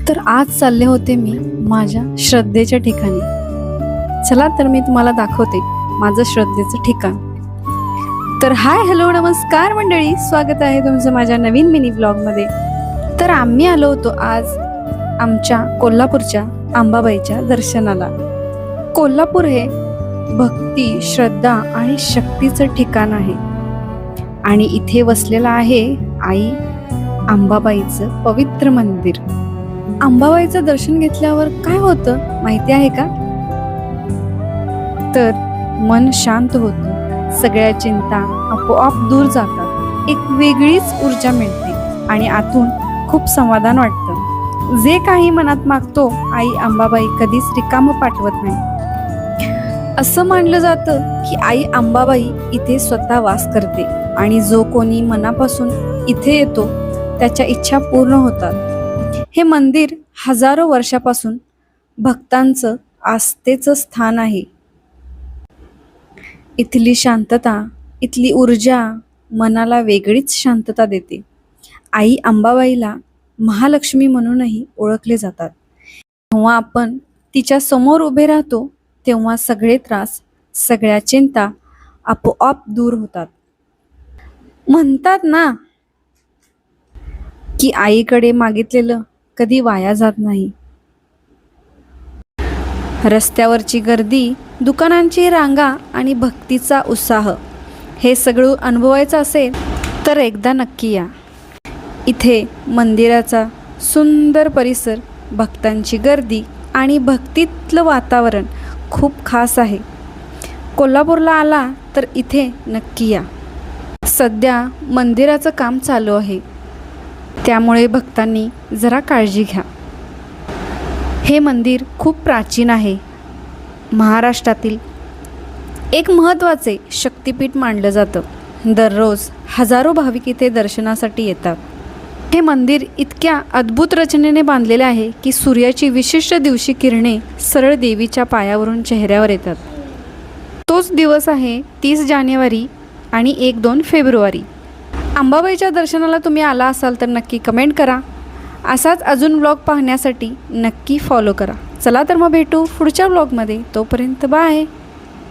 तर आज चालले होते मी माझ्या श्रद्धेच्या ठिकाणी. चला तर मी तुम्हाला दाखवते माझं श्रद्धेचं ठिकाण. तर हाय हॅलो नमस्कार मंडळी, स्वागत आहे तुमचं माझ्या नवीन मिनी व्लॉगमध्ये. तर आम्ही आलो होतो आज आमच्या कोल्हापूरच्या अंबाबाईच्या दर्शनाला. कोल्हापूर हे भक्ती, श्रद्धा आणि शक्तीचं ठिकाण आहे आणि इथे वसलेलं आहे आई अंबाबाईचं पवित्र मंदिर. अंबाबाईचं दर्शन घेतल्यावर काय होतं माहिती आहे का? तर मन शांत होतं, सगळ्या चिंता आपोआप दूर जातात, एक वेगळीच ऊर्जा मिळते आणि आतून खूप समाधान वाटतं. जे काही मनात मागतो आई अंबाबाई कधीच रिकामं पाठवत नाही. असं मानलं जातं की आई अंबाबाई इथे स्वतः वास करते आणि जो कोणी मनापासून इथे येतो त्याच्या इच्छा पूर्ण होतात. हे मंदिर हजारो वर्षापासून भक्तांचं आस्थेचं स्थान आहे. इथली शांतता, इथली ऊर्जा मनाला वेगळीच शांतता देते. आई अंबाबाईला महालक्ष्मी म्हणूनही ओळखले जातात. जेव्हा आपण तिच्या समोर उभे राहतो तेव्हा सगळे त्रास, सगळ्या चिंता आपोआप दूर होतात. म्हणतात ना की आईकडे मागितलेलं कधी वाया जात नाही. रस्त्यावरची गर्दी, दुकानांची रांगा आणि भक्तीचा उत्साह हे सगळं अनुभवायचं असेल तर एकदा नक्की या. इथे मंदिराचा सुंदर परिसर, भक्तांची गर्दी आणि भक्तीतलं वातावरण खूप खास आहे. कोल्हापूरला आला तर इथे नक्की या. सध्या मंदिराचं काम चालू आहे, त्यामुळे भक्तांनी जरा काळजी घ्या. हे मंदिर खूप प्राचीन आहे. महाराष्ट्रातील एक महत्त्वाचे शक्तिपीठ मानलं जातं. दररोज हजारो भाविक इथे दर्शनासाठी येतात. हे मंदिर इतक्या अद्भुत रचनेने बांधलेले आहे की सूर्याची विशिष्ट दिवशी किरणे सरळ देवीच्या पायावरून चेहऱ्यावर येतात. तोच दिवस आहे 30 जानेवारी आणि 1-2 फेब्रुवारी. अंबाबाईच्या दर्शनाला तुम्ही आला असाल तर नक्की कमेंट करा. असाच अजून व्लॉग पाहण्यासाठी नक्की फॉलो करा. चला तर मग भेटू पुढच्या व्लॉगमध्ये. तोपर्यंत बाय.